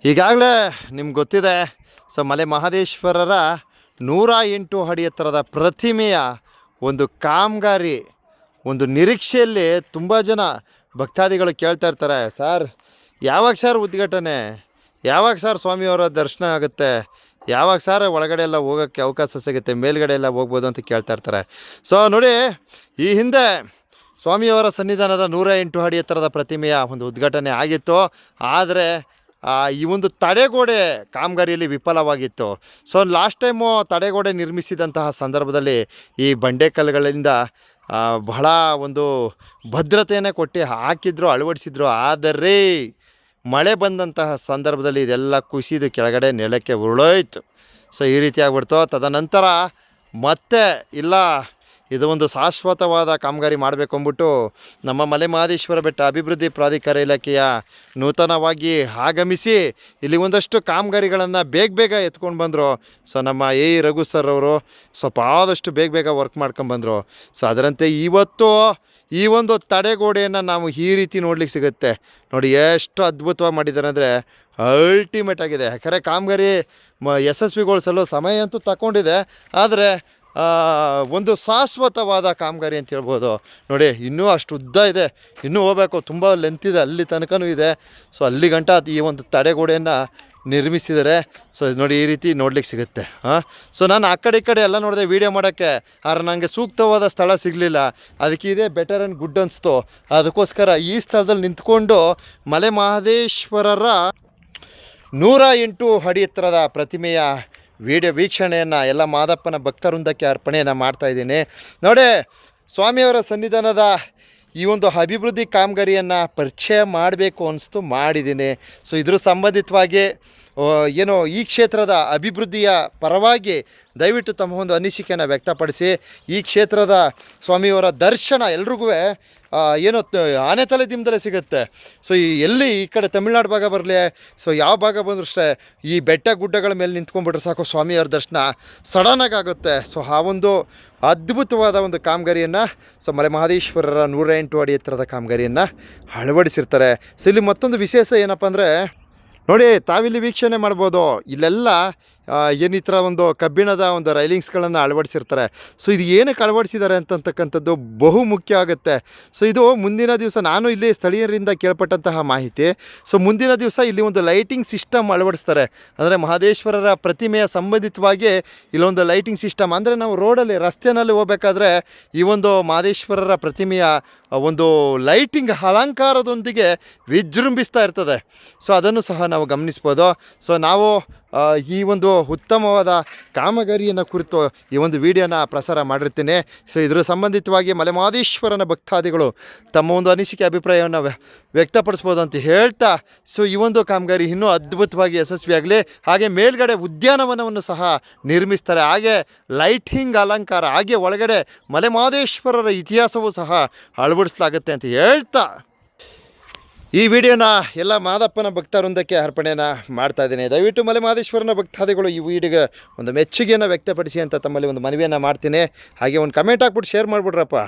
ಈಗಾಗಲೇ ನಿಮ್ಗೆ ಗೊತ್ತಿದೆ. ಸೊ ಮಲೆ ಮಹದೇಶ್ವರರ 108 ಅಡಿ ಎತ್ತರದ ಪ್ರತಿಮೆಯ ಒಂದು ಕಾಮಗಾರಿ ಒಂದು ನಿರೀಕ್ಷೆಯಲ್ಲಿ ತುಂಬ ಜನ ಭಕ್ತಾದಿಗಳು ಕೇಳ್ತಾ ಇರ್ತಾರೆ, ಸರ್ ಯಾವಾಗ ಸರ್ ಉದ್ಘಾಟನೆ, ಯಾವಾಗ ಸರ್ ಸ್ವಾಮಿಯವರ ದರ್ಶನ ಆಗುತ್ತೆ, ಯಾವಾಗ ಸರ್ ಒಳಗಡೆ ಎಲ್ಲ ಹೋಗೋಕ್ಕೆ ಅವಕಾಶ ಸಿಗುತ್ತೆ, ಮೇಲ್ಗಡೆ ಎಲ್ಲ ಹೋಗ್ಬೋದು ಅಂತ ಕೇಳ್ತಾ ಇರ್ತಾರೆ. ಸೊ ನೋಡಿ, ಈ ಹಿಂದೆ ಸ್ವಾಮಿಯವರ ಸನ್ನಿಧಾನದ 108 ಅಡಿ ಎತ್ತರದ ಪ್ರತಿಮೆಯ ಒಂದು ಉದ್ಘಾಟನೆ ಆಗಿತ್ತು. ಆದರೆ ಈ ಒಂದು ತಡೆಗೋಡೆ ಕಾಮಗಾರಿಯಲ್ಲಿ ವಿಫಲವಾಗಿತ್ತು. ಸೊ ಲಾಸ್ಟ್ ಟೈಮು ತಡೆಗೋಡೆ ನಿರ್ಮಿಸಿದಂತಹ ಸಂದರ್ಭದಲ್ಲಿ ಈ ಬಂಡೆಕಲ್ಲುಗಳಿಂದ ಬಹಳ ಒಂದು ಭದ್ರತೆಯನ್ನು ಕೊಟ್ಟು ಹಾಕಿದ್ರು, ಅಳವಡಿಸಿದ್ರು. ಆದರೆ ಮಳೆ ಬಂದಂತಹ ಸಂದರ್ಭದಲ್ಲಿ ಇದೆಲ್ಲ ಕುಸಿದು ಕೆಳಗಡೆ ನೆಲಕ್ಕೆ ಉರುಳೋಯ್ತು. ಸೊ ಈ ರೀತಿ ಆಗ್ಬಿಡ್ತು. ತದನಂತರ ಮತ್ತೆ ಇಲ್ಲ, ಇದು ಒಂದು ಶಾಶ್ವತವಾದ ಕಾಮಗಾರಿ ಮಾಡಬೇಕು ಅಂದ್ಬಿಟ್ಟು ನಮ್ಮ ಮಲೆ ಮಹದೇಶ್ವರ ಬೆಟ್ಟ ಅಭಿವೃದ್ಧಿ ಪ್ರಾಧಿಕಾರ ಇಲಾಖೆಯ ನೂತನವಾಗಿ ಆಗಮಿಸಿ ಇಲ್ಲಿ ಒಂದಷ್ಟು ಕಾಮಗಾರಿಗಳನ್ನು ಬೇಗ ಎತ್ಕೊಂಡು ಬಂದರು. ಸೊ ನಮ್ಮ ರಘು ಸರ್ ಅವರು ಸ್ವಲ್ಪ ಆದಷ್ಟು ಬೇಗ ವರ್ಕ್ ಮಾಡ್ಕೊಂಡ್ಬಂದರು. ಸೊ ಅದರಂತೆ ಇವತ್ತು ಈ ಒಂದು ತಡೆಗೋಡೆಯನ್ನು ನಾವು ಈ ರೀತಿ ನೋಡ್ಲಿಕ್ಕೆ ಸಿಗುತ್ತೆ. ನೋಡಿ ಎಷ್ಟು ಅದ್ಭುತವಾಗಿ ಮಾಡಿದ್ದಾರೆ ಅಂದರೆ ಅಲ್ಟಿಮೇಟ್ ಆಗಿದೆ. ಯಾಕಂದರೆ ಕಾಮಗಾರಿ ಯಶಸ್ವಿಗೊಳಿಸಲು ಸಮಯ ಅಂತೂ ತಗೊಂಡಿದೆ, ಆದರೆ ಒಂದು ಶಾಶ್ವತವಾದ ಕಾಮಗಾರಿ ಅಂತ ಹೇಳ್ಬೋದು. ನೋಡಿ ಇನ್ನೂ ಅಷ್ಟು ಉದ್ದ ಇದೆ, ಇನ್ನೂ ಹೋಗಬೇಕು, ತುಂಬ ಲೆಂತ್ ಇದೆ, ಅಲ್ಲಿ ತನಕನೂ ಇದೆ. ಸೊ ಅಲ್ಲಿ ಗಂಟ ಈ ಒಂದು ತಡೆಗೋಡೆಯನ್ನು ನಿರ್ಮಿಸಿದ್ದಾರೆ. ಸೊ ನೋಡಿ ಈ ರೀತಿ ನೋಡ್ಲಿಕ್ಕೆ ಸಿಗುತ್ತೆ. ಸೊ ನಾನು ಆ ಕಡೆ ಈ ಕಡೆ ಎಲ್ಲ ನೋಡಿದೆ ವೀಡಿಯೋ ಮಾಡೋಕ್ಕೆ, ಆದರೆ ನನಗೆ ಸೂಕ್ತವಾದ ಸ್ಥಳ ಸಿಗಲಿಲ್ಲ. ಅದಕ್ಕೆ ಇದೇ ಬೆಟರ್ ಆ್ಯಂಡ್ ಗುಡ್ ಅನಿಸ್ತು. ಅದಕ್ಕೋಸ್ಕರ ಈ ಸ್ಥಳದಲ್ಲಿ ನಿಂತ್ಕೊಂಡು ಮಲೆ ಮಹದೇಶ್ವರರ 108 ಅಡಿ ಎತ್ತರದ ಪ್ರತಿಮೆಯ ವಿಡಿಯೋ ವೀಕ್ಷಣೆಯನ್ನು ಎಲ್ಲ ಮಾದಪ್ಪನ ಭಕ್ತವೃಂದಕ್ಕೆ ಅರ್ಪಣೆಯನ್ನು ಮಾಡ್ತಾಯಿದ್ದೀನಿ. ನೋಡಿ, ಸ್ವಾಮಿಯವರ ಸನ್ನಿಧಾನದ ಈ ಒಂದು ಅಭಿವೃದ್ಧಿ ಕಾಮಗಾರಿಯನ್ನು ಪರಿಚಯ ಮಾಡಬೇಕು ಅನಿಸ್ತು, ಮಾಡಿದ್ದೀನಿ. ಸೊ ಇದ್ರ ಸಂಬಂಧಿತವಾಗಿ ಏನೋ ಈ ಕ್ಷೇತ್ರದ ಅಭಿವೃದ್ಧಿಯ ಪರವಾಗಿ ದಯವಿಟ್ಟು ತಮ್ಮ ಒಂದು ಅನಿಸಿಕೆಯನ್ನು ವ್ಯಕ್ತಪಡಿಸಿ. ಈ ಕ್ಷೇತ್ರದ ಸ್ವಾಮಿಯವರ ದರ್ಶನ ಎಲ್ರಿಗೂ ಏನೋ ಆನೆ ತಲೆ ದಿಮ್ಮದಲ್ಲೇ ಸಿಗುತ್ತೆ. ಸೊ ಎಲ್ಲಿ ಈ ಕಡೆ ತಮಿಳ್ನಾಡು ಭಾಗ ಬರಲಿ, ಸೊ ಯಾವ ಭಾಗ ಬಂದರೂ ಅಷ್ಟೇ ಈ ಬೆಟ್ಟ ಗುಡ್ಡಗಳ ಮೇಲೆ ನಿಂತ್ಕೊಂಡ್ಬಿಟ್ರೆ ಸಾಕು, ಸ್ವಾಮಿಯವರ ದರ್ಶನ ಸಡನ್ನಾಗಿ ಆಗುತ್ತೆ. ಸೊ ಆ ಒಂದು ಅದ್ಭುತವಾದ ಒಂದು ಕಾಮಗಾರಿಯನ್ನು ಸೊ ಮಲೆ ಮಹದೇಶ್ವರರ 108 ಅಡಿ ಎತ್ತರದ ಕಾಮಗಾರಿಯನ್ನು ಅಳವಡಿಸಿರ್ತಾರೆ. ಸೊ ಇಲ್ಲಿ ಮತ್ತೊಂದು ವಿಶೇಷ ಏನಪ್ಪ ಅಂದರೆ, ನೋಡಿ ತಾವಿಲ್ಲಿ ವೀಕ್ಷಣೆ ಮಾಡ್ಬೋದು, ಇಲ್ಲೆಲ್ಲ ಏನು ಈ ಥರ ಒಂದು ಕಬ್ಬಿಣದ ಒಂದು ರೈಲಿಂಗ್ಸ್ಗಳನ್ನು ಅಳವಡಿಸಿರ್ತಾರೆ. ಸೊ ಇದು ಏನಕ್ಕೆ ಅಳವಡಿಸಿದ್ದಾರೆ ಅಂತಕ್ಕಂಥದ್ದು ಬಹು ಮುಖ್ಯ ಆಗುತ್ತೆ. ಸೊ ಇದು ಮುಂದಿನ ದಿವಸ ನಾನು ಇಲ್ಲಿ ಸ್ಥಳೀಯರಿಂದ ಕೇಳ್ಪಟ್ಟಂತಹ ಮಾಹಿತಿ. ಸೊ ಮುಂದಿನ ದಿವಸ ಇಲ್ಲಿ ಒಂದು ಲೈಟಿಂಗ್ ಸಿಸ್ಟಮ್ ಅಳವಡಿಸ್ತಾರೆ. ಅಂದರೆ ಮಹದೇಶ್ವರರ ಪ್ರತಿಮೆಯ ಸಂಬಂಧಿತವಾಗಿ ಇಲ್ಲೊಂದು ಲೈಟಿಂಗ್ ಸಿಸ್ಟಮ್, ಅಂದರೆ ನಾವು ರೋಡಲ್ಲಿ ರಸ್ತೆಯಲ್ಲಿ ಹೋಗಬೇಕಾದ್ರೆ ಈ ಒಂದು ಮಹದೇಶ್ವರರ ಪ್ರತಿಮೆಯ ಒಂದು ಲೈಟಿಂಗ್ ಅಲಂಕಾರದೊಂದಿಗೆ ವಿಜೃಂಭಿಸ್ತಾ ಇರ್ತದೆ. ಸೊ ಅದನ್ನು ಸಹ ನಾವು ಗಮನಿಸ್ಬೋದು. ಸೊ ನಾವು ಈ ಒಂದು ಉತ್ತಮವಾದ ಕಾಮಗಾರಿಯನ್ನು ಕುರಿತು ಈ ಒಂದು ವಿಡಿಯೋನ ಪ್ರಸಾರ ಮಾಡಿರ್ತೀನಿ. ಸೊ ಇದರ ಸಂಬಂಧಿತವಾಗಿ ಮಲೆ ಮಹದೇಶ್ವರನ ಭಕ್ತಾದಿಗಳು ತಮ್ಮ ಒಂದು ಅನಿಸಿಕೆ ಅಭಿಪ್ರಾಯವನ್ನು ವ್ಯಕ್ತಪಡಿಸ್ಬೋದು ಅಂತ ಹೇಳ್ತಾ, ಸೊ ಈ ಒಂದು ಕಾಮಗಾರಿ ಇನ್ನೂ ಅದ್ಭುತವಾಗಿ ಯಶಸ್ವಿಯಾಗಲಿ. ಹಾಗೆ ಮೇಲ್ಗಡೆ ಉದ್ಯಾನವನವನ್ನು ಸಹ ನಿರ್ಮಿಸ್ತಾರೆ, ಹಾಗೆ ಲೈಟಿಂಗ್ ಅಲಂಕಾರ, ಹಾಗೆ ಒಳಗಡೆ ಮಲೆ ಮಹದೇಶ್ವರರ ಇತಿಹಾಸವೂ ಸಹ ಅಳವಡಿಸಲಾಗುತ್ತೆ ಅಂತ ಹೇಳ್ತಾ ಈ ವಿಡಿಯೋನ ಎಲ್ಲ ಮಾದಪ್ಪನ ಭಕ್ತವೃಂದಕ್ಕೆ ಅರ್ಪಣೆಯನ್ನು ಮಾಡ್ತಾಯಿದ್ದೀನಿ. ದಯವಿಟ್ಟು ಮಲೆ ಮಹದೇಶ್ವರನ ಭಕ್ತಾದಿಗಳು ಈ ವಿಡಿಯೋಗೆ ಒಂದು ಮೆಚ್ಚುಗೆಯನ್ನು ವ್ಯಕ್ತಪಡಿಸಿ ಅಂತ ತಮ್ಮಲ್ಲಿ ಒಂದು ಮನವಿಯನ್ನು ಮಾಡ್ತೀನಿ. ಹಾಗೆ ಒಂದು ಕಮೆಂಟ್ ಹಾಕ್ಬಿಟ್ಟು ಶೇರ್ ಮಾಡಿಬಿಡ್ರಪ್ಪ.